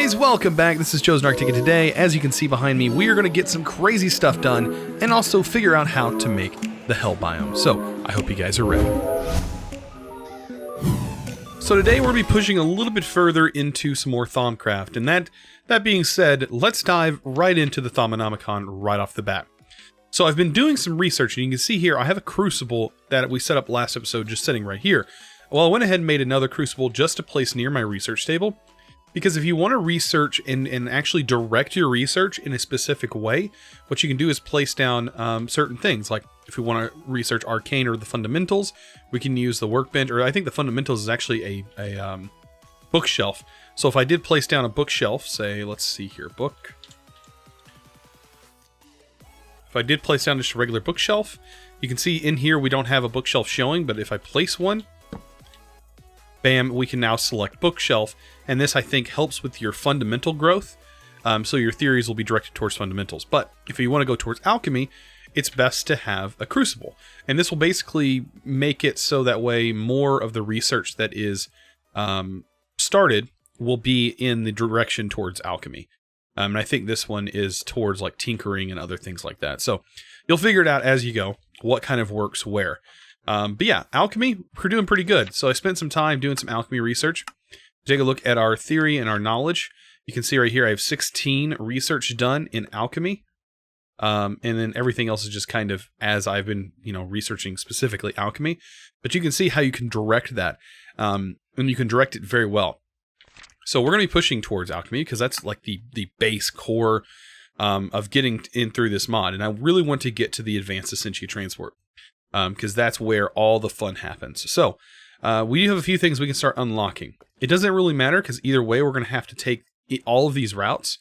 guys, welcome back. This is ChosenArchitect, and today, as you can see behind me, we are going to get some crazy stuff done and also figure out how to make the Hell Biome. So, I hope you guys are ready. So today we're going to be pushing a little bit further into some more Thaumcraft, and that being said, let's dive right into the Thamma Nomicon right off the bat. So I've been doing some research, and you can see here I have a crucible that we set up last episode just sitting right here. Well, I went ahead and made another crucible just to place near my research table. Because if you want to research and actually direct your research in a specific way, what you can do is place down certain things. Like if we want to research Arcane or the fundamentals, we can use the workbench, or I think the fundamentals is actually a bookshelf. So if I did place down a bookshelf, say, let's see here, book. If I did place down just a regular bookshelf, you can see in here we don't have a bookshelf showing, but if I place one, bam, we can now select bookshelf, and this I think helps with your fundamental growth, so your theories will be directed towards fundamentals. But if you want to go towards alchemy, it's best to have a crucible, and this will basically make it so that way more of the research that is started will be in the direction towards alchemy. And I think this one is towards like tinkering and other things like that. So you'll figure it out as you go, what kind of works where. But yeah, alchemy, we're doing pretty good. So I spent some time doing some alchemy research. Take a look at our theory and our knowledge. You can see right here I have 16 research done in alchemy. And then everything else is just kind of as I've been, researching specifically alchemy. But you can see how you can direct that. And you can direct it very well. So we're going to be pushing towards alchemy because that's like the base core of getting in through this mod. And I really want to get to the advanced Essentia transport. Because that's where all the fun happens. So, we have a few things we can start unlocking. It doesn't really matter, because either way, we're going to have to take all of these routes.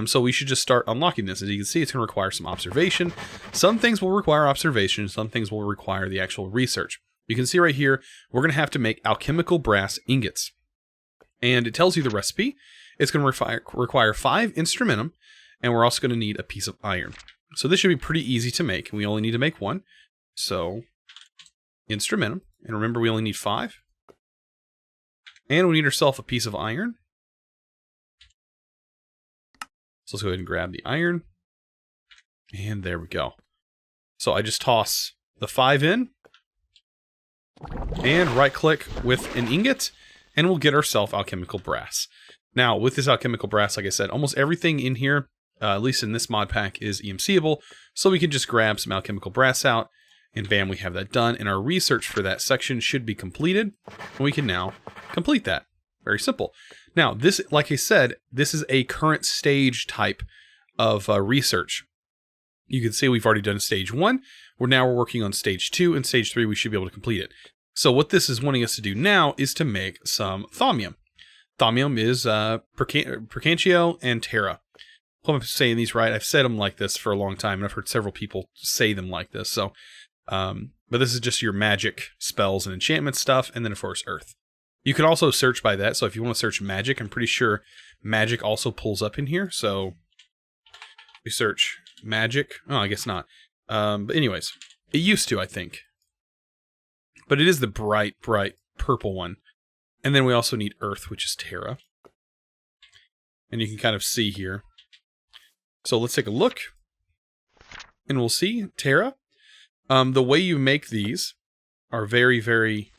So we should just start unlocking this. As you can see, it's going to require some observation. Some things will require observation. Some things will require the actual research. You can see right here, we're going to have to make alchemical brass ingots. And it tells you the recipe. It's going to require 5 instrumentum, and we're also going to need a piece of iron. So this should be pretty easy to make, and we only need to make 1. So, instrumentum, and remember we only need 5. And we need ourselves a piece of iron. So let's go ahead and grab the iron. And there we go. So I just toss the 5 in. And right click with an ingot. And we'll get ourselves alchemical brass. Now, with this alchemical brass, like I said, almost everything in here, at least in this mod pack, is EMCable. So we can just grab some alchemical brass out. And bam, we have that done, and our research for that section should be completed, and we can now complete that. Very simple. Now, this, like I said, this is a current stage type of research. You can see we've already done stage 1. We're working on stage 2, and stage 3 we should be able to complete it. So what this is wanting us to do now is to make some Thaumium. Thaumium is Percantio and Terra. I hope I'm saying these right. I've said them like this for a long time, and I've heard several people say them like this, so... but this is just your magic spells and enchantment stuff, and then of course earth. You can also search by that, so if you want to search magic, I'm pretty sure magic also pulls up in here, so we search magic. Oh, I guess not. But anyways, it used to, I think. But it is the bright purple one. And then we also need earth, which is Terra. And you can kind of see here. So let's take a look. And we'll see Terra. The way you make these are very, very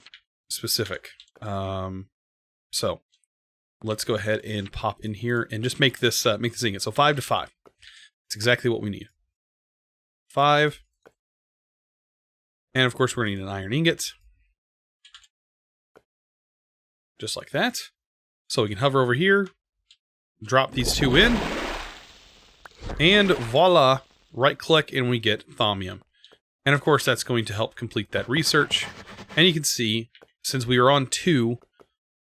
specific. So let's go ahead and pop in here and just make this ingot. So 5 to 5. It's exactly what we need. 5. And of course we're going to need an iron ingot. Just like that. So we can hover over here, drop these 2 in, and voila, right click and we get Thaumium. And of course, that's going to help complete that research. And you can see, since we are on 2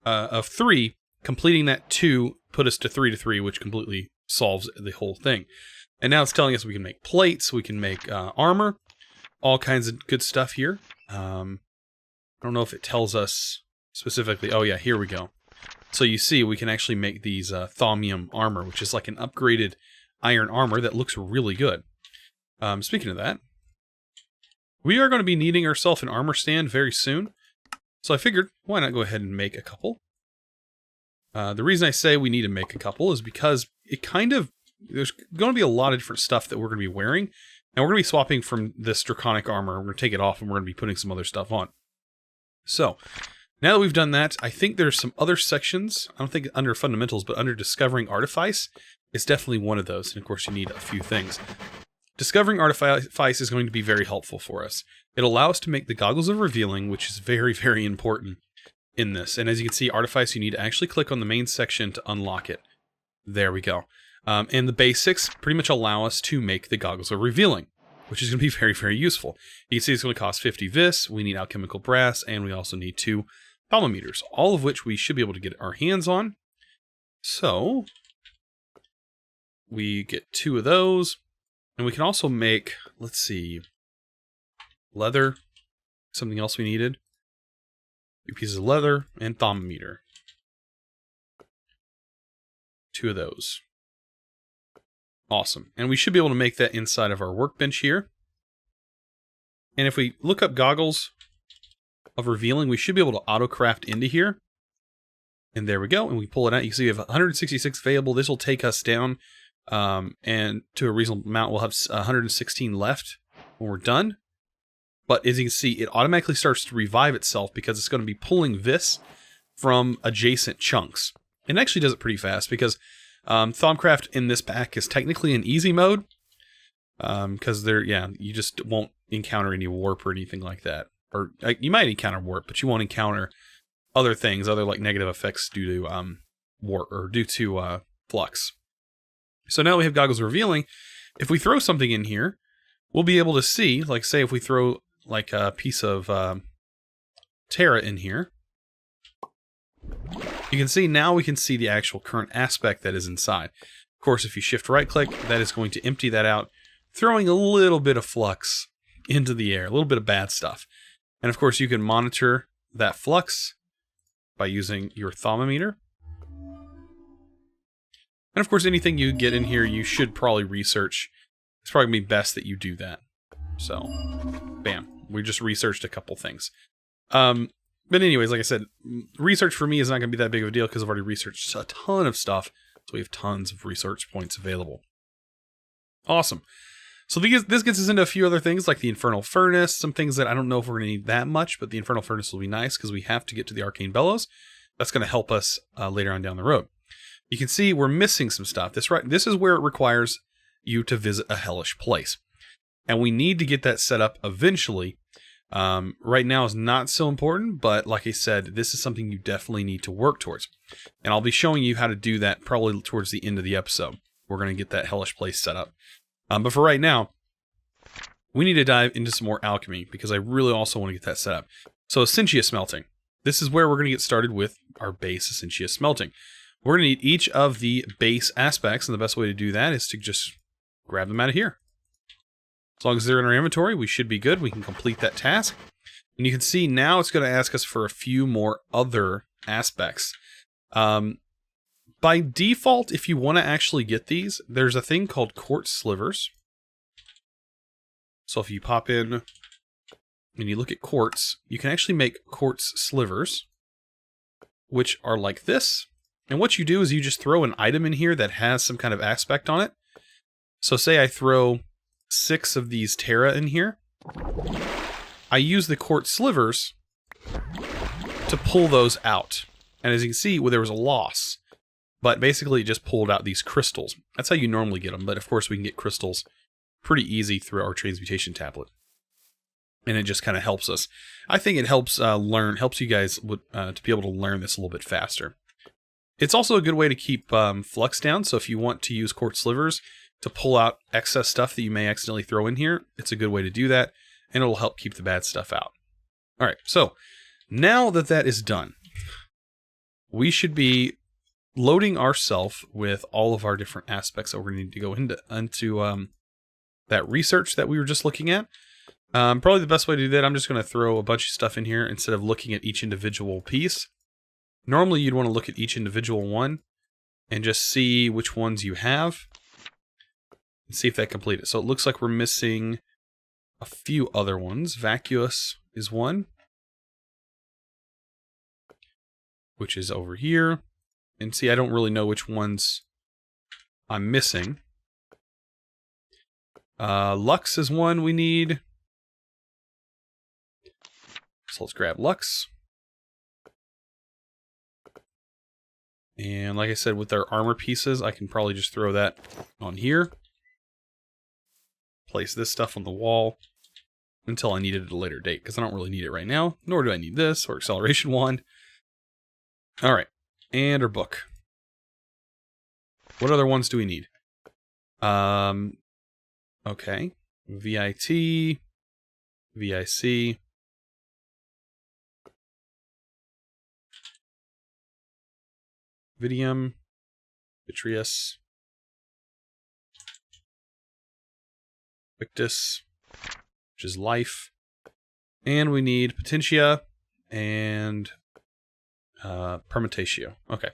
of 3, completing that 2 put us to 3 to 3, which completely solves the whole thing. And now it's telling us we can make plates, we can make armor, all kinds of good stuff here. I don't know if it tells us specifically. Oh yeah, here we go. So you see, we can actually make these Thaumium armor, which is like an upgraded iron armor that looks really good. Speaking of that, we are going to be needing ourselves an armor stand very soon. So I figured, why not go ahead and make a couple? The reason I say we need to make a couple is because there's going to be a lot of different stuff that we're going to be wearing, and we're going to be swapping from this draconic armor. We're going to take it off, and we're going to be putting some other stuff on. So, now that we've done that, I think there's some other sections, I don't think under fundamentals, but under discovering Artifice, it's definitely one of those, and of course you need a few things. Discovering Artifice is going to be very helpful for us. It'll allow us to make the Goggles of Revealing, which is very, very important in this. And as you can see, Artifice, you need to actually click on the main section to unlock it. There we go. And the basics pretty much allow us to make the Goggles of Revealing, which is going to be very, very useful. You can see it's going to cost 50 vis, we need alchemical brass, and we also need 2 thermometers, all of which we should be able to get our hands on. So, we get 2 of those, and we can also make, let's see, leather, something else we needed. 2 pieces of leather, and thermometer. 2 of those. Awesome. And we should be able to make that inside of our workbench here. And if we look up Goggles of Revealing, we should be able to auto-craft into here. And there we go. And we pull it out. You can see we have 166 available. This will take us down and to a reasonable amount. We'll have 116 left when we're done. But as you can see, it automatically starts to revive itself because it's going to be pulling this from adjacent chunks. It actually does it pretty fast because Thaumcraft in this pack is technically in easy mode. Because you just won't encounter any warp or anything like that. Or you might encounter warp, but you won't encounter other things, other like negative effects due to warp or due to flux. So now we have Goggles Revealing. If we throw something in here, we'll be able to see, like say if we throw like a piece of Terra in here, you can see now we can see the actual current aspect that is inside. Of course, if you shift right click, that is going to empty that out, throwing a little bit of flux into the air, a little bit of bad stuff. And of course, you can monitor that flux by using your thermometer. And of course, anything you get in here, you should probably research. It's probably going to be best that you do that. So, bam. We just researched a couple things. But anyways, like I said, research for me is not going to be that big of a deal because I've already researched a ton of stuff. So we have tons of research points available. Awesome. So this gets us into a few other things like the Infernal Furnace, some things that I don't know if we're going to need that much, but the Infernal Furnace will be nice because we have to get to the Arcane Bellows. That's going to help us later on down the road. You can see we're missing some stuff. This is where it requires you to visit a hellish place. And we need to get that set up eventually. Right now is not so important, but like I said, this is something you definitely need to work towards. And I'll be showing you how to do that probably towards the end of the episode. We're going to get that hellish place set up. But for right now, we need to dive into some more alchemy because I really also want to get that set up. So Essentia Smelting. This is where we're going to get started with our base Essentia Smelting. We're going to need each of the base aspects, and the best way to do that is to just grab them out of here. As long as they're in our inventory, we should be good. We can complete that task. And you can see now it's going to ask us for a few more other aspects. By default, if you want to actually get these, there's a thing called Quartz Slivers. So if you pop in and you look at quartz, you can actually make Quartz Slivers, which are like this. And what you do is you just throw an item in here that has some kind of aspect on it. So say I throw 6 of these Terra in here. I use the Quartz Slivers to pull those out. And as you can see, well, there was a loss. But basically it just pulled out these crystals. That's how you normally get them. But of course we can get crystals pretty easy through our transmutation tablet. And it just kind of helps us. I think it helps helps you guys to be able to learn this a little bit faster. It's also a good way to keep flux down. So if you want to use Quartz Slivers to pull out excess stuff that you may accidentally throw in here, it's a good way to do that. And it'll help keep the bad stuff out. All right, so now that that is done, we should be loading ourselves with all of our different aspects that we're going to need to go into that research that we were just looking at. Probably the best way to do that, I'm just going to throw a bunch of stuff in here instead of looking at each individual piece. Normally, you'd want to look at each individual one and just see which ones you have and see if that completed. So it looks like we're missing a few other ones. Vacuous is one, which is over here. And see, I don't really know which ones I'm missing. Lux is one we need. So let's grab Lux. And like I said, with our armor pieces, I can probably just throw that on here. Place this stuff on the wall until I need it at a later date, because I don't really need it right now, nor do I need this or acceleration wand. Alright, and our book. What other ones do we need? Okay. VIT, VIC. Vidium, Vitreous, Victus, which is life, and we need Potentia and Permutatio. Okay.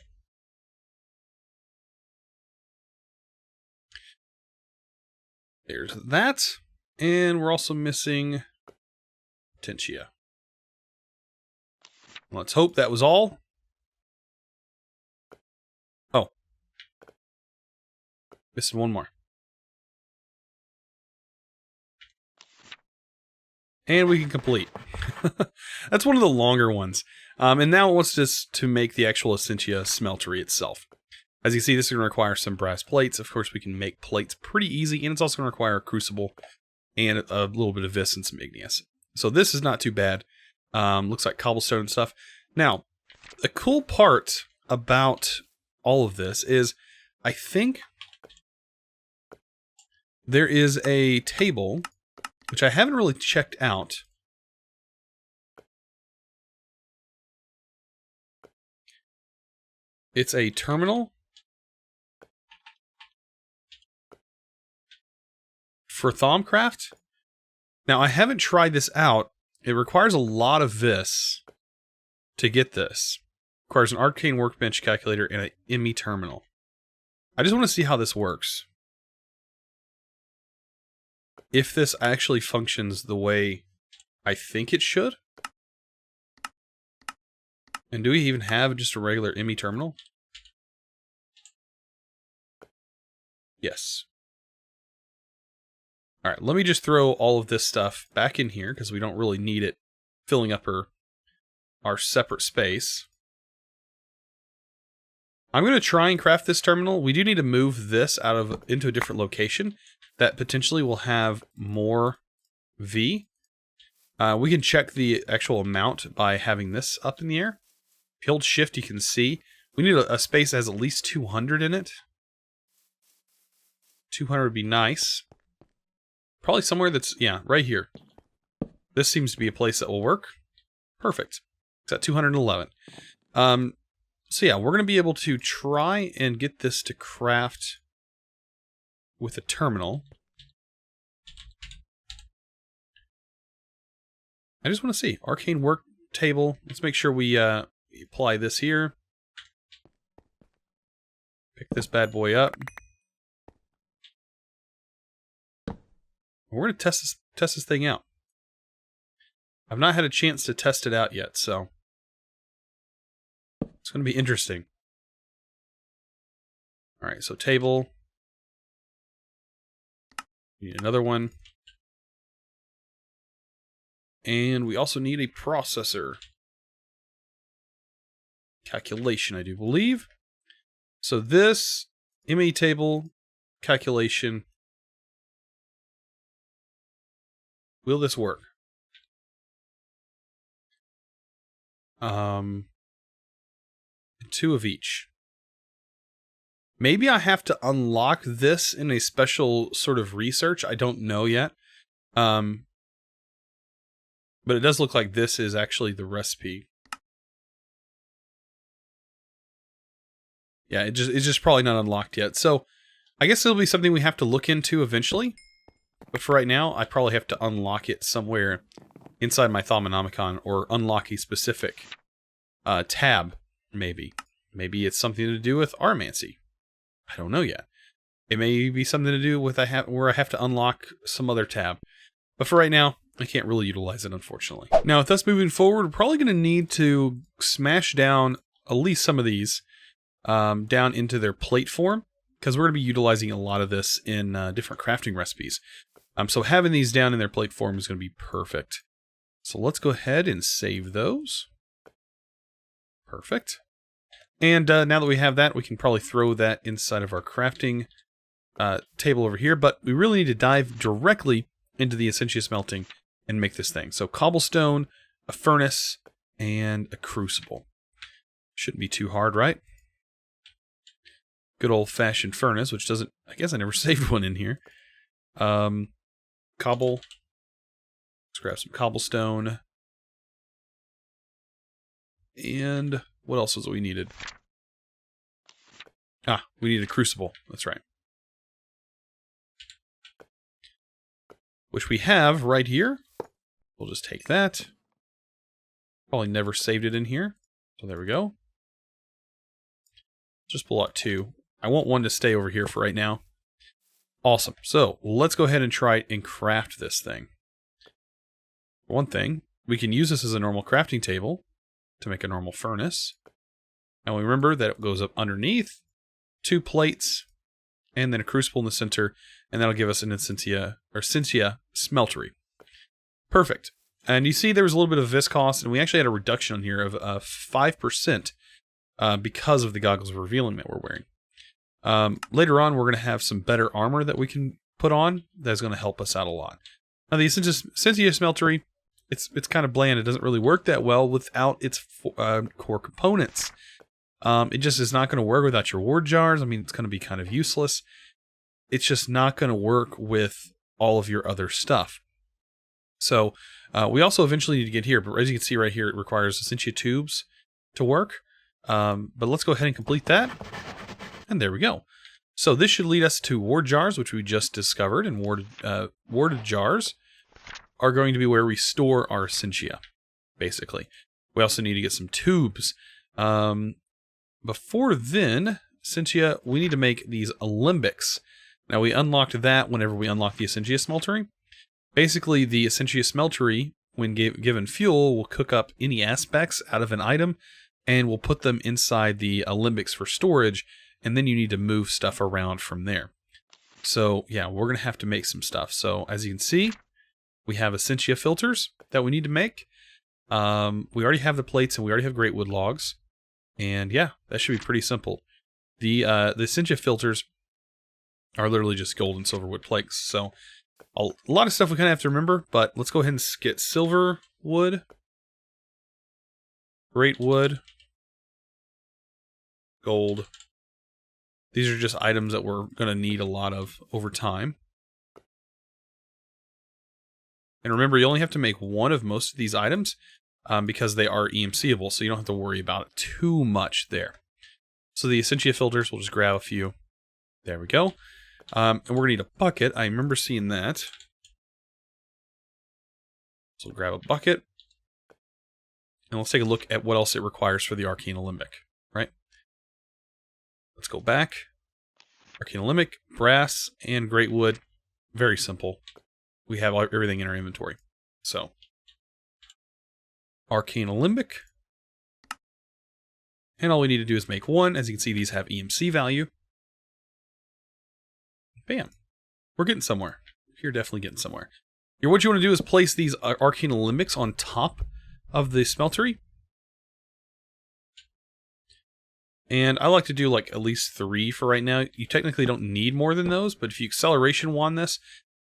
There's that, and we're also missing Potentia. Let's hope that was all. Oh. Missing one more. And we can complete. That's one of the longer ones. And now it wants us to make the actual Essentia Smelter itself. As you see, this is going to require some brass plates. Of course, we can make plates pretty easy, and it's also going to require a crucible and a little bit of vis and some igneous. So this is not too bad. Looks like cobblestone and stuff. Now, the cool part about all of this is, I think there is a table, which I haven't really checked out. It's a terminal for Thaumcraft. Now, I haven't tried this out. It requires a lot of vis to get this. It requires an Arcane Workbench Calculator and an ME terminal. I just want to see how this works. If this actually functions the way I think it should. And do we even have just a regular ME terminal? Yes. Alright, let me just throw all of this stuff back in here, because we don't really need it filling up our separate space. I'm going to try and craft this terminal. We do need to move this into a different location that potentially will have more V. We can check the actual amount by having this up in the air. If you hold shift, you can see. We need a space that has at least 200 in it. 200 would be nice. Probably somewhere that's, yeah, right here. This seems to be a place that will work. Perfect. It's at 211. So yeah, we're going to be able to try and get this to craft with a terminal. I just want to see. Arcane work table. Let's make sure we apply this here. Pick this bad boy up. We're going to test this thing out. I've not had a chance to test it out yet, so it's going to be interesting. Alright, so table. We need another one. And we also need a processor. Calculation, I do believe. So this ME table calculation. Will this work? Two of each. Maybe I have to unlock this in a special sort of research. I don't know yet. But it does look like this is actually the recipe. Yeah, it's just probably not unlocked yet. So I guess it'll be something we have to look into eventually. But for right now, I probably have to unlock it somewhere inside my Thamma Nomicon, or unlock a specific tab, maybe. Maybe it's something to do with Armancy. I don't know yet. It may be something to do with where I have to unlock some other tab. But for right now, I can't really utilize it, unfortunately. Now, with us moving forward, we're probably going to need to smash down at least some of these. down into their plate form, because we're going to be utilizing a lot of this in different crafting recipes. So having these down in their plate form is going to be perfect. So let's go ahead and save those. Perfect. And now that we have that, we can probably throw that inside of our crafting table over here. But we really need to dive directly into the Essentia Smelting and make this thing. So cobblestone, a furnace, and a crucible. Shouldn't be too hard, right? Good old-fashioned furnace, which doesn't... I guess I never saved one in here. Cobble. Let's grab some cobblestone. And what else was it we needed? Ah, we need a crucible. That's right. Which we have right here. We'll just take that. Probably never saved it in here. So there we go. Just pull out 2. I want one to stay over here for right now. Awesome. So let's go ahead and try and craft this thing. For one thing, we can use this as a normal crafting table to make a normal furnace. And we remember that it goes up underneath, 2 plates, and then a crucible in the center, and that'll give us an Essentia Smeltery. Perfect. And you see there was a little bit of viscose, and we actually had a reduction on here of 5% because of the goggles of revealing that we're wearing. Later on, we're going to have some better armor that we can put on that's going to help us out a lot. Now, the Essentia Smeltery, it's kind of bland. It doesn't really work that well without its core components. It just is not going to work without your ward jars. I mean, it's going to be kind of useless. It's just not going to work with all of your other stuff. So we also eventually need to get here, but as you can see right here, it requires Essentia tubes to work. But let's go ahead and complete that. And there we go. So this should lead us to ward jars, which we just discovered, and warded jars are going to be where we store our Essentia, basically. We also need to get some tubes. Before then, Essentia, we need to make these alembics. Now, we unlocked that whenever we unlocked the Essentia Smeltery. Basically, the Essentia Smeltery, when given fuel, will cook up any aspects out of an item, and we'll put them inside the alembics for storage, and then you need to move stuff around from there. So, yeah, we're going to have to make some stuff. So, as you can see, we have Essentia Filters that we need to make. We already have the plates, and we already have great wood logs. And, yeah, that should be pretty simple. The Essentia Filters are literally just gold and silver wood plates. So, a lot of stuff we kind of have to remember, but let's go ahead and get silver wood, great wood, gold. These are just items that we're going to need a lot of over time. And remember, you only have to make one of most of these items because they are EMCable, so you don't have to worry about it too much there. So the Essentia Filters, we'll just grab a few. There we go. And we're going to need a bucket. I remember seeing that. So we'll grab a bucket. And let's take a look at what else it requires for the Arcane Alembic, right? Let's go back. Arcane Alembic, brass, and great wood. Very simple. We have everything in our inventory. So, Arcane Alembic. And all we need to do is make one. As you can see, these have EMC value. Bam. We're getting somewhere. You're definitely getting somewhere. What you want to do is place these Arcane Alembics on top of the smeltery. And I like to do like at least 3 for right now. You technically don't need more than those, but if you acceleration wand this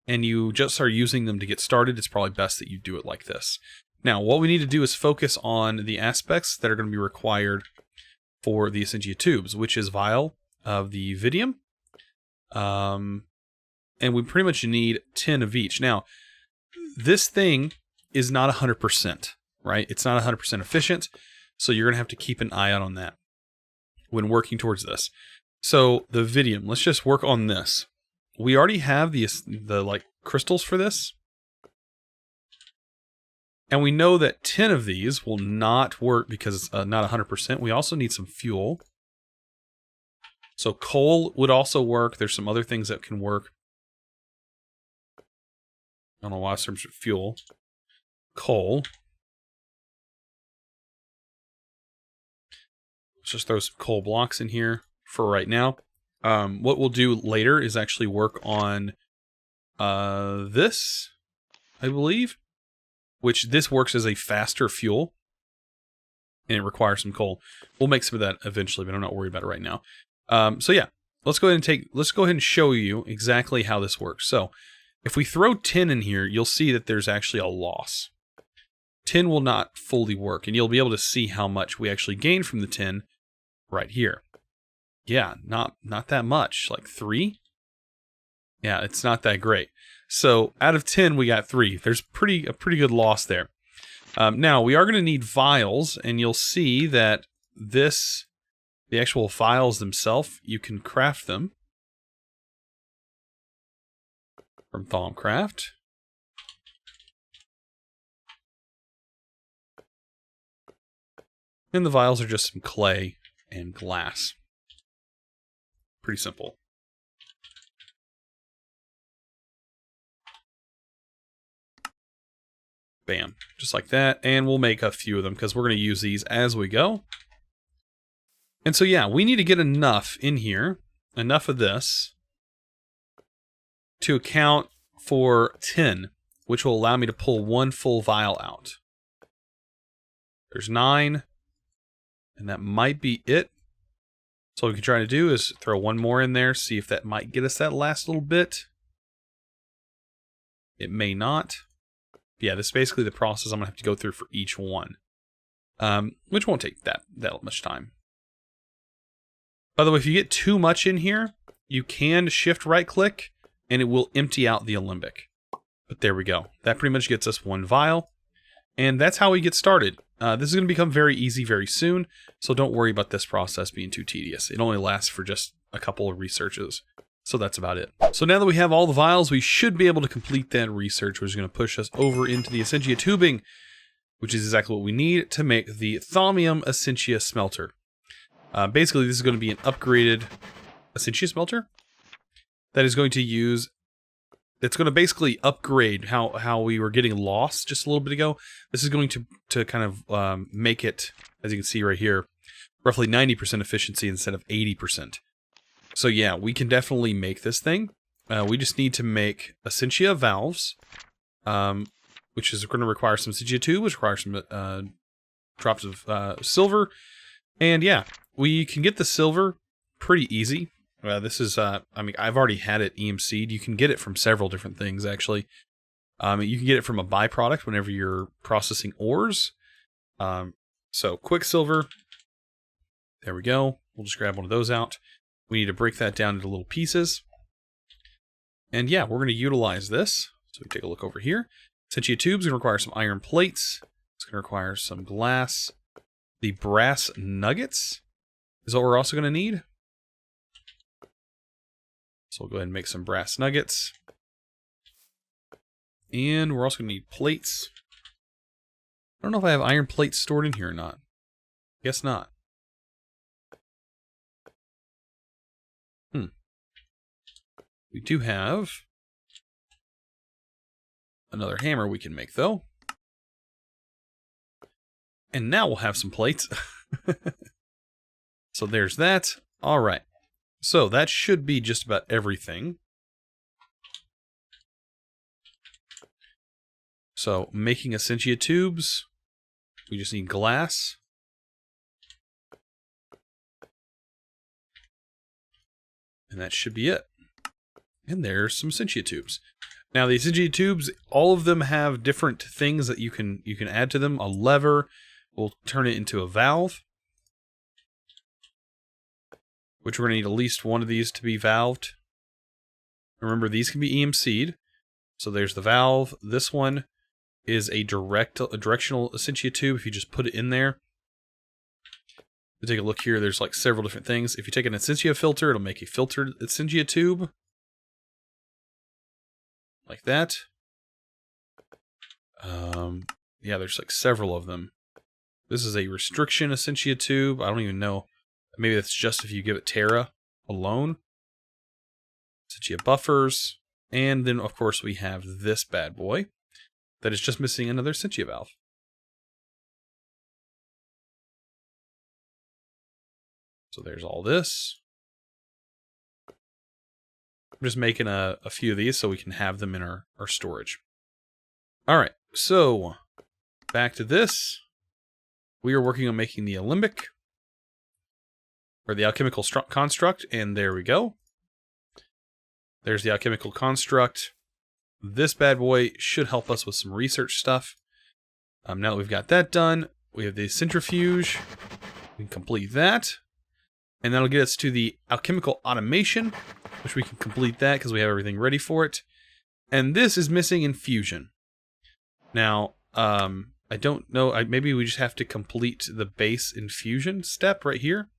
and you just are using them to get started, it's probably best that you do it like this. Now, what we need to do is focus on the aspects that are going to be required for the Essentia tubes, which is vial of the Vidium. And we pretty much need 10 of each. Now, this thing is not 100%, right? It's not 100% efficient, so you're going to have to keep an eye out on that when working towards this. So the Vidium, let's just work on this. We already have the like crystals for this. And we know that 10 of these will not work because it's not 100%. We also need some fuel. So coal would also work. There's some other things that can work. I don't know why I searched for fuel. Coal. Let's just throw some coal blocks in here for right now. What we'll do later is actually work on this, I believe, which this works as a faster fuel, and it requires some coal. We'll make some of that eventually, but I'm not worried about it right now. So yeah, let's go ahead and show you exactly how this works. So if we throw tin in here, you'll see that there's actually a loss. Tin will not fully work, and you'll be able to see how much we actually gain from the tin right here. Yeah, not that much, like 3. Yeah, it's not that great. So out of 10, we got 3. There's a pretty good loss there. Now we are going to need vials, and you'll see that the actual vials themselves, you can craft them from Thaumcraft. And the vials are just some clay and glass. Pretty simple. Bam, just like that. And we'll make a few of them because we're going to use these as we go. And so yeah, we need to get enough in here, enough of this, to account for 10, which will allow me to pull 1 full vial out. There's 9, and that might be it. So what we can try to do is throw 1 more in there, see if that might get us that last little bit. It may not. Yeah, this is basically the process I'm going to have to go through for each one, which won't take that much time. By the way, if you get too much in here, you can shift right-click, and it will empty out the alembic. But there we go. That pretty much gets us 1 vial, and that's how we get started. This is going to become very easy very soon, so don't worry about this process being too tedious. It only lasts for just a couple of researches, so that's about it. So now that we have all the vials, we should be able to complete that research, which is going to push us over into the Essentia Tubing, which is exactly what we need to make the Somnium Essentia Smelter. Basically, this is going to be an upgraded Essentia Smelter that is going to use... It's going to basically upgrade how we were getting lost just a little bit ago. This is going to kind of make it, as you can see right here, roughly 90% efficiency instead of 80%. So yeah, we can definitely make this thing. We just need to make Essentia Valves, which is going to require some Essentia Tube, which requires some drops of silver. And yeah, we can get the silver pretty easy. This is, I mean, I've already had it EMC'd. You can get it from several different things, actually. You can get it from a byproduct whenever you're processing ores. So, Quicksilver. There we go. We'll just grab one of those out. We need to break that down into little pieces. And yeah, we're going to utilize this. So, we take a look over here. Essentia Tubes is going to require some iron plates. It's going to require some glass. The brass nuggets is what we're also going to need. So we'll go ahead and make some brass nuggets. And we're also going to need plates. I don't know if I have iron plates stored in here or not. Guess not. We do have another hammer we can make, though. And now we'll have some plates. So there's that. All right. So that should be just about everything. So making Essentia Tubes, we just need glass. And that should be it. And there's some Essentia Tubes. Now the Essentia Tubes, all of them have different things that you can add to them. A lever will turn it into a valve, which we're going to need at least one of these to be valved. Remember, these can be EMC'd. So there's the valve. This one is a directional Essentia Tube if you just put it in there. If you take a look here, there's like several different things. If you take an Essentia filter, it'll make a filtered Essentia Tube. Like that. Yeah, there's like several of them. This is a restriction Essentia Tube. I don't even know. Maybe that's just if you give it Terra alone. Essentia buffers. And then, of course, we have this bad boy that is just missing another Essentia valve. So there's all this. I'm just making a few of these so we can have them in our storage. All right, so back to this. We are working on making the alembic, or the alchemical construct, and there we go. There's the alchemical construct. This bad boy should help us with some research stuff. Now that we've got that done, we have the centrifuge. We can complete that. And that'll get us to the Alchemical Automation, which we can complete that because we have everything ready for it. And this is missing Infusion. Now, I don't know. Maybe we just have to complete the base Infusion step right here.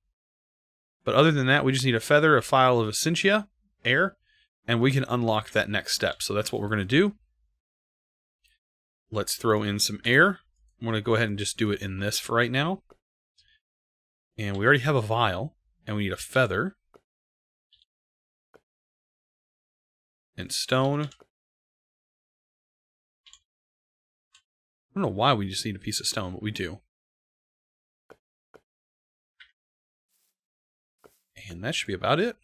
But other than that, we just need a feather, a file of Essentia, air, and we can unlock that next step. So that's what we're going to do. Let's throw in some air. I'm going to go ahead and just do it in this for right now. And we already have a vial, and we need a feather. And stone. I don't know why we just need a piece of stone, but we do. And that should be about it.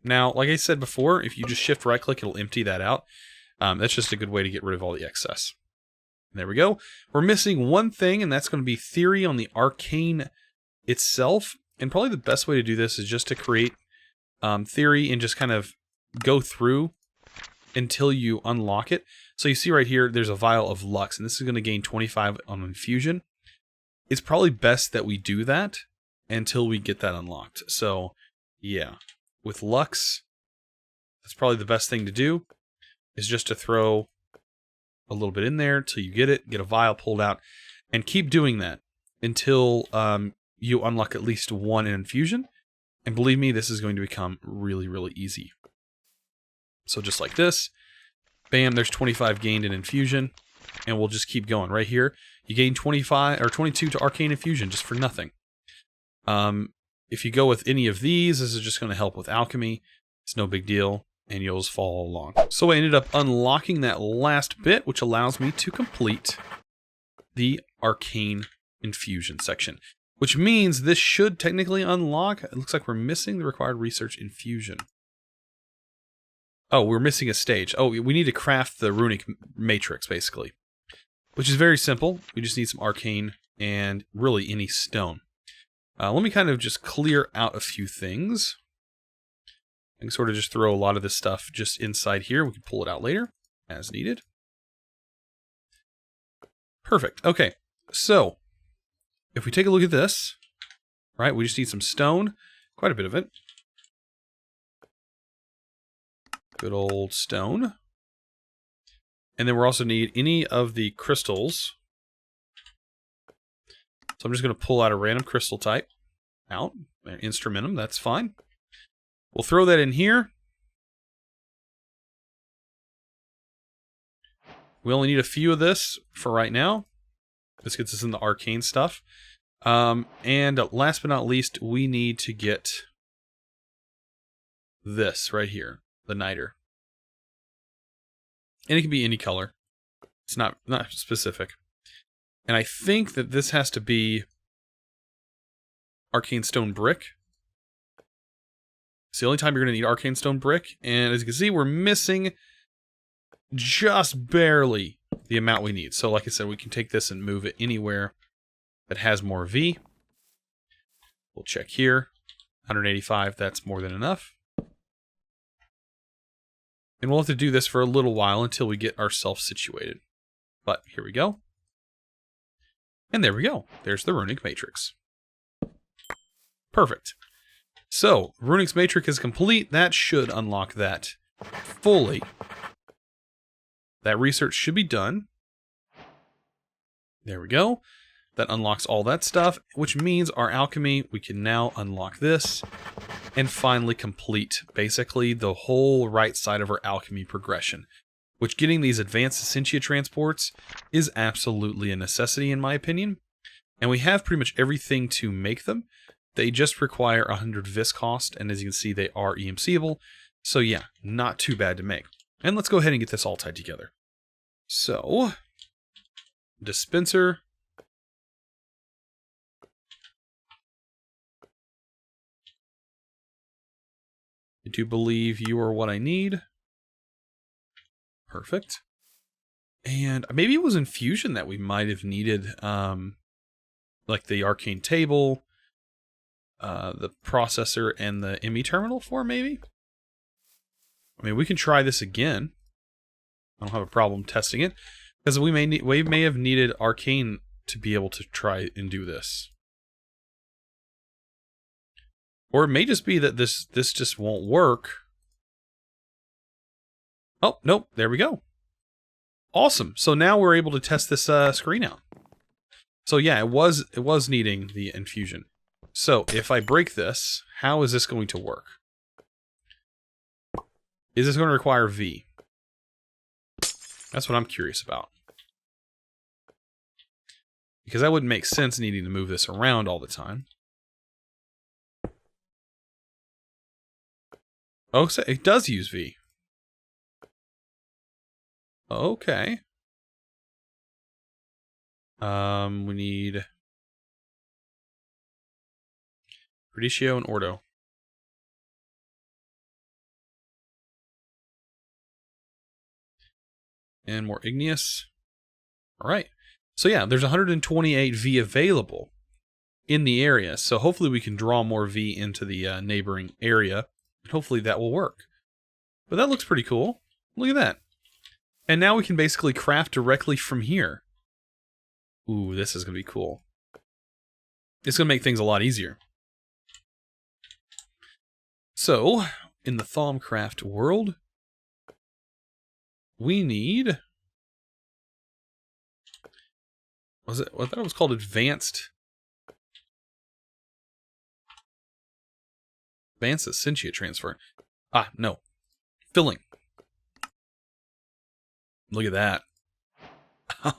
Now, like I said before, if you just shift right click, it'll empty that out. That's just a good way to get rid of all the excess. There we go. We're missing one thing, and that's going to be theory on the Arcane itself. And probably the best way to do this is just to create theory and just kind of go through until you unlock it. So you see right here, there's a vial of Lux, and this is going to gain 25 on Infusion. It's probably best that we do that until we get that unlocked. So, yeah. With Lux, that's probably the best thing to do, is just to throw a little bit in there till you get it, get a vial pulled out, and keep doing that until you unlock at least one in Infusion. And believe me, this is going to become really, really easy. So just like this, bam, there's 25 gained in Infusion, and we'll just keep going. Right here, you gain 25 or 22 to Arcane Infusion just for nothing. If you go with any of these, this is just going to help with alchemy. It's no big deal, and you'll just follow along. So I ended up unlocking that last bit, which allows me to complete the Arcane Infusion section, which means this should technically unlock. It looks like we're missing the required research Infusion. Oh, we're missing a stage. Oh, we need to craft the Runic Matrix, basically, which is very simple. We just need some Arcane and really any stone. Let me kind of just clear out a few things. I can sort of just throw a lot of this stuff just inside here. We can pull it out later as needed. Perfect. Okay, so if we take a look at this, right, we just need some stone, quite a bit of it. Good old stone. And then we'll also need any of the crystals. So I'm just going to pull out a random crystal type out, instrumentum, that's fine. We'll throw that in here. We only need a few of this for right now. This gets us in the arcane stuff. And last but not least, we need to get this right here, the niter. And it can be any color. It's not specific. And I think that this has to be arcane stone brick. It's the only time you're going to need arcane stone brick. And as you can see, we're missing just barely the amount we need. So like I said, we can take this and move it anywhere that has more V. We'll check here. 185, that's more than enough. And we'll have to do this for a little while until we get ourselves situated. But here we go. And there we go. There's the Runic Matrix. Perfect. So, Runic's Matrix is complete. That should unlock that fully. That research should be done. There we go. That unlocks all that stuff, which means our alchemy, we can now unlock this and finally complete basically the whole right side of our alchemy progression, which getting these advanced Essentia transports is absolutely a necessity in my opinion. And we have pretty much everything to make them. They just require 100 vis cost, and as you can see, they are EMCable. So yeah, not too bad to make. And let's go ahead and get this all tied together. So, dispenser. I do believe you are what I need. Perfect. And maybe it was Infusion that we might have needed, like the Arcane table, the processor, and the ME terminal for, maybe? I mean, we can try this again. I don't have a problem testing it, because we may have needed Arcane to be able to try and do this. Or it may just be that this just won't work. Oh, nope, there we go. Awesome. So now we're able to test this screen out. So yeah, it was needing the infusion. So if I break this, how is this going to work? Is this going to require V? That's what I'm curious about. Because that wouldn't make sense needing to move this around all the time. Oh, so it does use V. Okay. We need Radicchio and Ordo. And more igneous. All right. So yeah, there's 128 V available in the area. So hopefully we can draw more V into the neighboring area. And hopefully that will work. But that looks pretty cool. Look at that. And now we can basically craft directly from here. Ooh, this is going to be cool. It's going to make things a lot easier. So, in the Thaumcraft world, we need... I thought it was called Advanced Essentia Transfer. Ah, no. Filling. Look at that.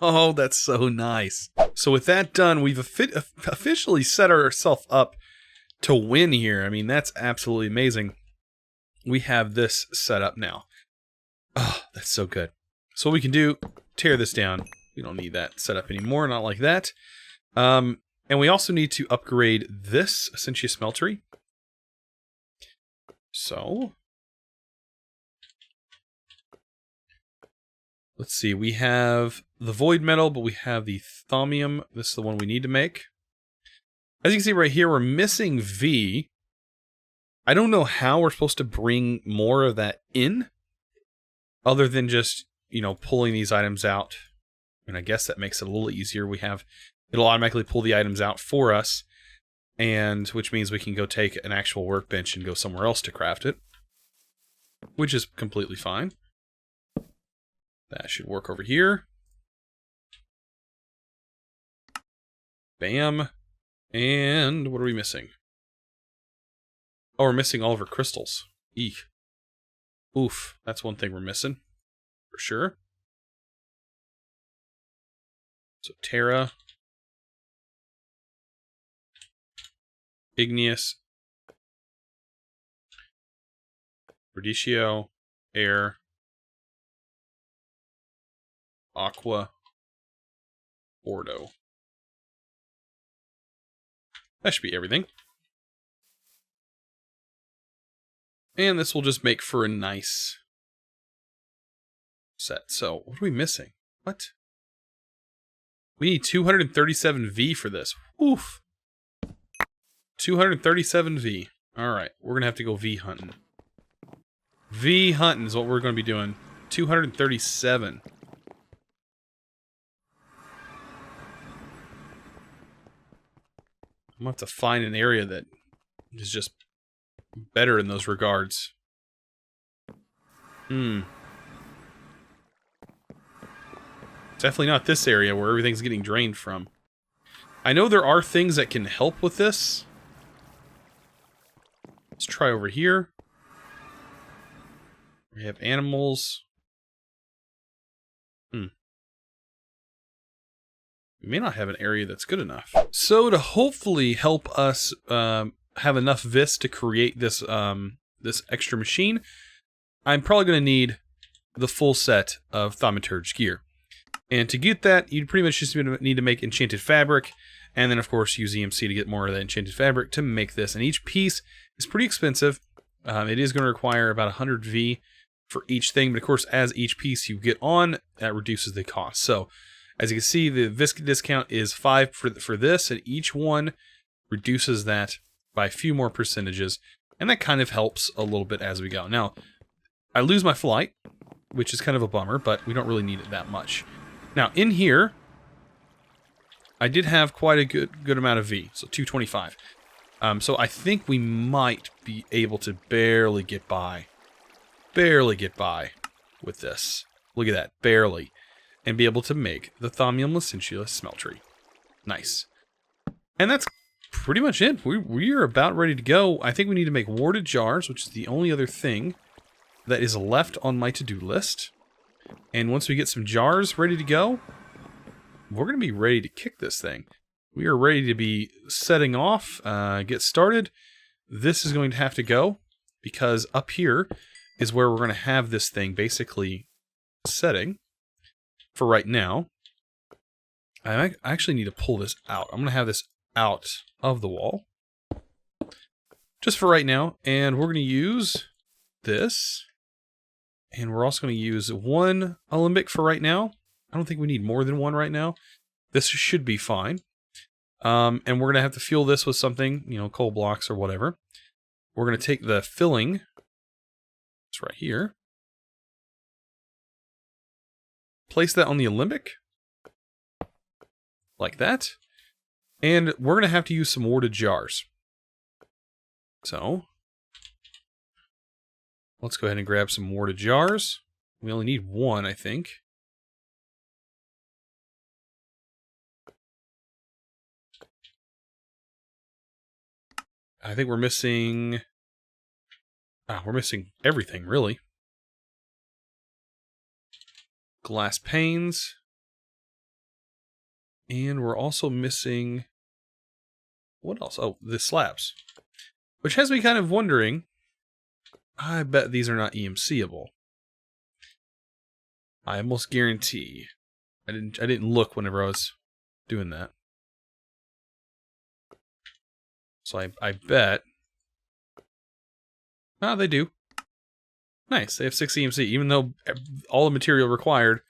Oh, that's so nice. So with that done, we've officially set ourselves up to win here. I mean, that's absolutely amazing. We have this set up now. Oh, that's so good. So what we can do, tear this down. We don't need that set up anymore, not like that. And we also need to upgrade this Essentia Smeltery. So... let's see, we have the Void Metal, but we have the Somnium. This is the one we need to make. As you can see right here, we're missing V. I don't know how we're supposed to bring more of that in, other than just, you know, pulling these items out. And I guess that makes it a little easier. It'll automatically pull the items out for us, and which means we can go take an actual workbench and go somewhere else to craft it, which is completely fine. That should work over here. Bam. And what are we missing? Oh, we're missing all of our crystals. Eek. Oof. That's one thing we're missing. For sure. So Terra. Igneous. Radicchio. Air. Aqua, Ordo. That should be everything. And this will just make for a nice set. So, what are we missing? What? We need 237 V for this. Oof. 237 V. Alright, we're going to have to go V hunting. V hunting is what we're going to be doing. 237. I'm going to have to find an area that is just better in those regards. Definitely not this area where everything's getting drained from. I know there are things that can help with this. Let's try over here. We have animals. We may not have an area that's good enough. So to hopefully help us have enough vis to create this this extra machine, I'm probably going to need the full set of Thaumaturge Gear. And to get that, you pretty much just need to make enchanted fabric, and then of course use EMC to get more of that enchanted fabric to make this. And each piece is pretty expensive. It is going to require about 100 V for each thing, but of course, as each piece you get on, that reduces the cost. So, as you can see, the viscid discount is 5 for this, and each one reduces that by a few more percentages, and that kind of helps a little bit as we go. Now, I lose my flight, which is kind of a bummer, but we don't really need it that much. Now, in here, I did have quite a good amount of V, so 225. So I think we might be able to barely get by with this. Look at that, barely. And be able to make the Somnium Essentia Smelter. Nice. And that's pretty much it. We are about ready to go. I think we need to make warded jars, which is the only other thing that is left on my to-do list. And once we get some jars ready to go, we're going to be ready to kick this thing. We are ready to be setting off, get started. This is going to have to go, because up here is where we're going to have this thing basically setting for right now. I actually need to pull this out. I'm going to have this out of the wall just for right now, and we're going to use this, and we're also going to use one alembic for right now. I don't think we need more than one right now. This should be fine. And we're going to have to fuel this with something, you know, coal blocks or whatever. We're going to take the filling, it's right here, place that on the alembic, like that. And we're going to have to use some warded jars. So, let's go ahead and grab some warded jars. We only need one, I think. I think we're missing everything, really. Glass panes. And we're also missing, what else? Oh, the slabs. Which has me kind of wondering, I bet these are not EMC-able. I almost guarantee. I didn't look whenever I was doing that. So I bet. Ah, they do. Nice. They have 6 EMC, even though all the material required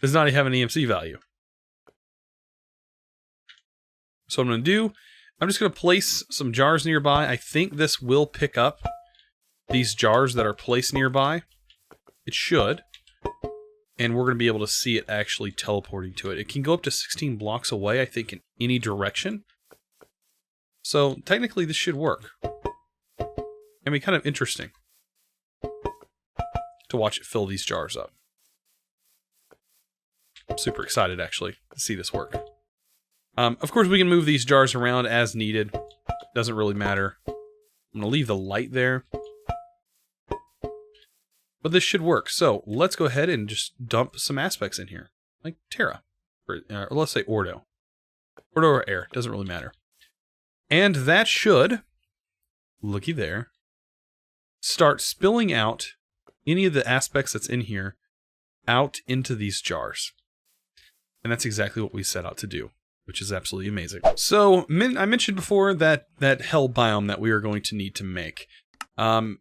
does not have an EMC value. So what I'm going to do, I'm just going to place some jars nearby. I think this will pick up these jars that are placed nearby. It should. And we're going to be able to see it actually teleporting to it. It can go up to 16 blocks away, I think, in any direction. So, technically, this should work. I mean, kind of interesting to watch it fill these jars up. I'm super excited, actually, to see this work. Of course, we can move these jars around as needed. Doesn't really matter. I'm going to leave the light there. But this should work. So, let's go ahead and just dump some aspects in here. Like Terra. Or let's say Ordo. Ordo or air. Doesn't really matter. And that should, looky there, start spilling out any of the aspects that's in here out into these jars. And that's exactly what we set out to do, which is absolutely amazing. So, I mentioned before that hell biome that we are going to need to make.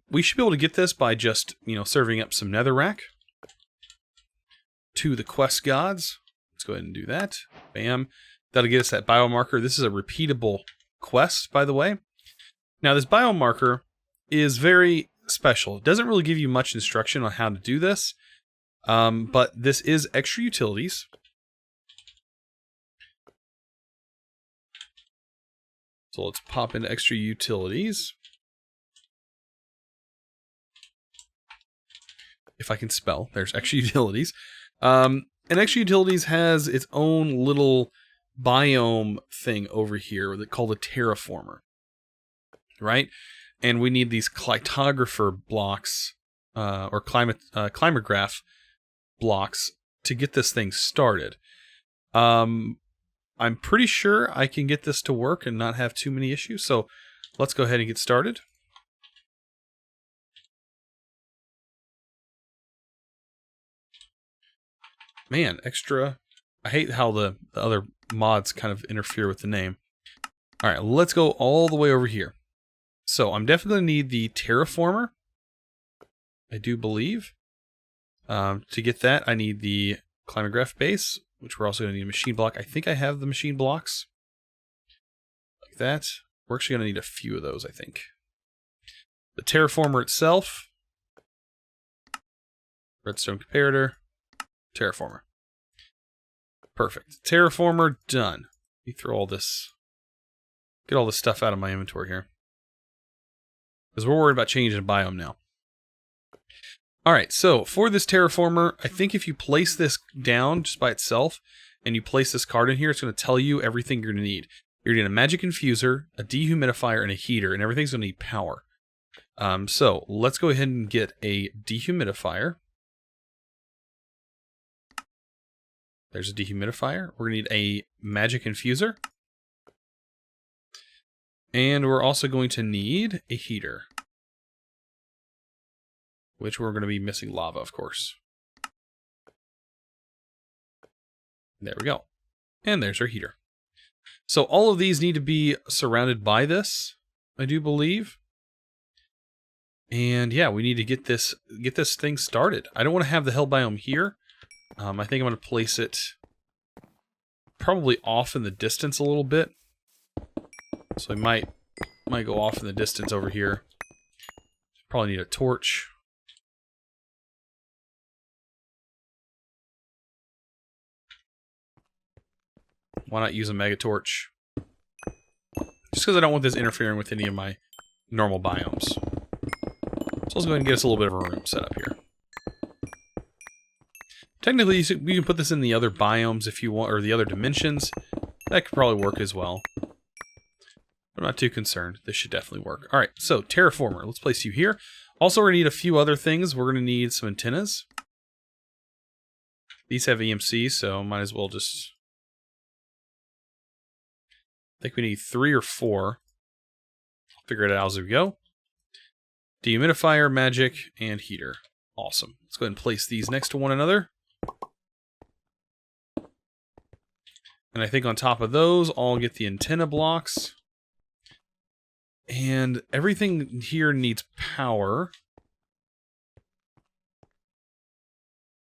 We should be able to get this by just, serving up some netherrack to the quest gods. Let's go ahead and do that. Bam. That'll get us that biomarker. This is a repeatable quest, by the way. Now, this biomarker is very special. It doesn't really give you much instruction on how to do this, but this is extra utilities. So let's pop into extra utilities. If I can spell, there's extra utilities. And extra utilities has its own little biome thing over here called a Terraformer, right? And we need these clitographer blocks or climograph blocks to get this thing started. I'm pretty sure I can get this to work and not have too many issues. So let's go ahead and get started. Man, extra. I hate how the other mods kind of interfere with the name. All right, let's go all the way over here. So I'm definitely going to need the Terraformer, I do believe. To get that, I need the Climatograph base, which we're also going to need a machine block. I think I have the machine blocks. Like that. We're actually going to need a few of those, I think. The Terraformer itself. Redstone comparator. Terraformer. Perfect. Terraformer, done. Let me throw all this... Get all this stuff out of my inventory here. Because we're worried about changing biome now. Alright, so for this Terraformer, I think if you place this down just by itself, and you place this card in here, it's going to tell you everything you're going to need. You're going to need a magic infuser, a dehumidifier, and a heater, and everything's going to need power. So let's go ahead and get a dehumidifier. There's a dehumidifier. We're going to need a magic infuser. And we're also going to need a heater. Which we're going to be missing lava, of course. There we go. And there's our heater. So all of these need to be surrounded by this, I do believe. And yeah, we need to get this thing started. I don't want to have the hell biome here. I think I'm going to place it probably off in the distance a little bit. So I might go off in the distance over here. Probably need a torch. Why not use a mega torch? Just because I don't want this interfering with any of my normal biomes. So let's go ahead and get us a little bit of a room set up here. Technically, you can put this in the other biomes if you want, or the other dimensions. That could probably work as well. I'm not too concerned. This should definitely work. Alright, so Terraformer. Let's place you here. Also, we're going to need a few other things. We're going to need some antennas. These have EMC, so might as well just... I think we need 3 or 4. Figure it out as we go. Dehumidifier, magic, and heater. Awesome. Let's go ahead and place these next to one another. And I think on top of those, I'll get the antenna blocks. And everything here needs power.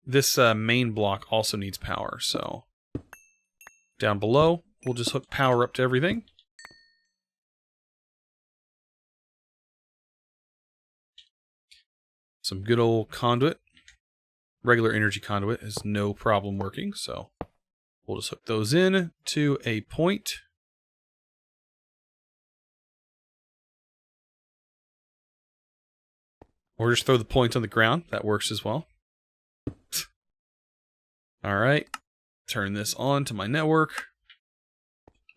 This main block also needs power, so... Down below, we'll just hook power up to everything. Some good old conduit. Regular energy conduit is no problem working, so we'll just hook those in to a point. Or just throw the point on the ground. That works as well. Alright. Turn this on to my network.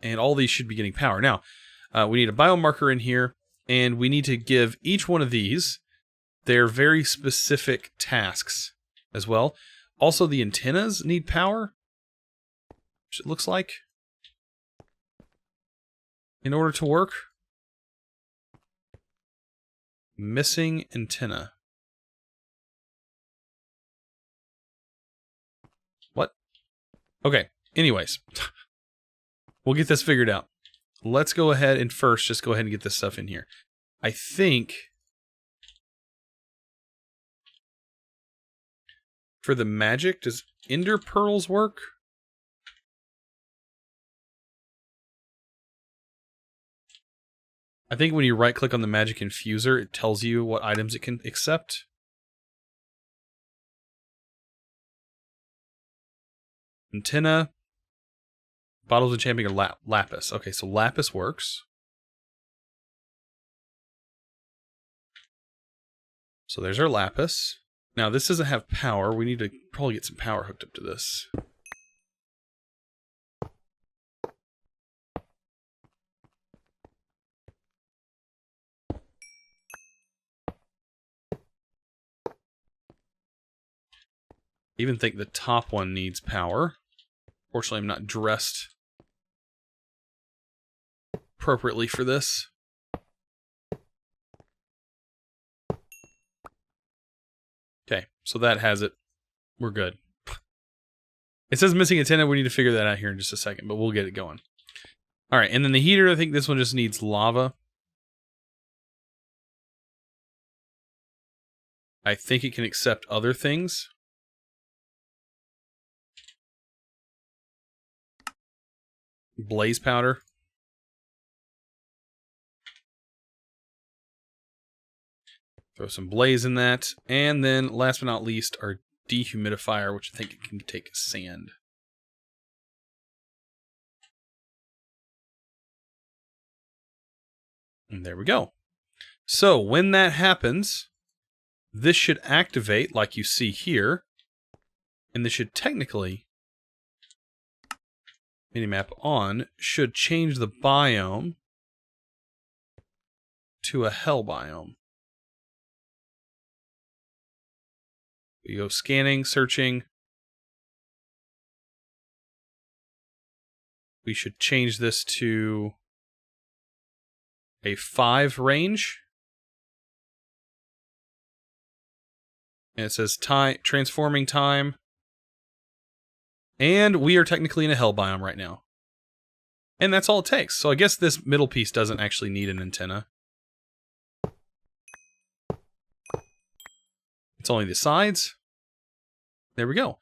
And all these should be getting power. Now, we need a biomarker in here. And we need to give each one of these their very specific tasks as well. Also, the antennas need power. Which it looks like. In order to work. Missing antenna. What? Okay, anyways. We'll get this figured out. Let's go ahead and first just go ahead and get this stuff in here. I think for the magic, does Ender Pearls work? I think when you right-click on the magic infuser, it tells you what items it can accept. Antenna. Bottles of enchanting or lapis. Okay, so lapis works. So there's our lapis. Now, this doesn't have power. We need to probably get some power hooked up to this. I even think the top one needs power. Fortunately, I'm not dressed appropriately for this. Okay, so that has it. We're good. It says missing antenna. We need to figure that out here in just a second, but we'll get it going. All right, and then the heater, I think this one just needs lava. I think it can accept other things. Blaze powder. Throw some blaze in that. And then, last but not least, our dehumidifier, which I think it can take sand. And there we go. So, when that happens, this should activate, like you see here. And this should technically, minimap on, should change the biome to a hell biome. We go scanning, searching. We should change this to a 5 range. And it says time, transforming time. And we are technically in a hell biome right now. And that's all it takes. So I guess this middle piece doesn't actually need an antenna. It's only the sides. There we go.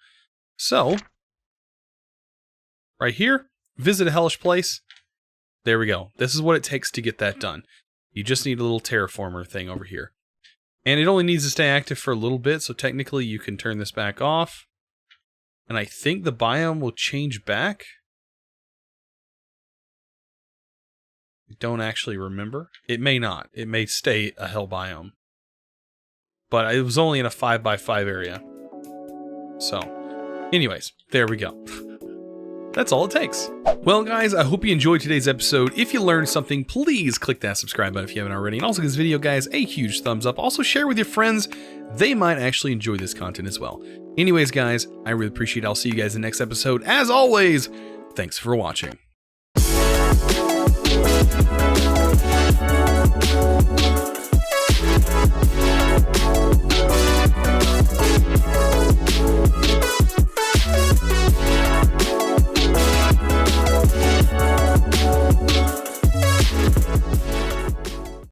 So, right here, visit a hellish place. There we go. This is what it takes to get that done. You just need a little terraformer thing over here. And it only needs to stay active for a little bit, so technically you can turn this back off. And I think the biome will change back. I don't actually remember. It may not. It may stay a hell biome. But it was only in a 5x5 area. So, anyways, there we go. That's all it takes. Well, guys, I hope you enjoyed today's episode. If you learned something, please click that subscribe button if you haven't already. And also give this video, guys, a huge thumbs up. Also, share with your friends. They might actually enjoy this content as well. Anyways, guys, I really appreciate it. I'll see you guys in the next episode. As always, thanks for watching.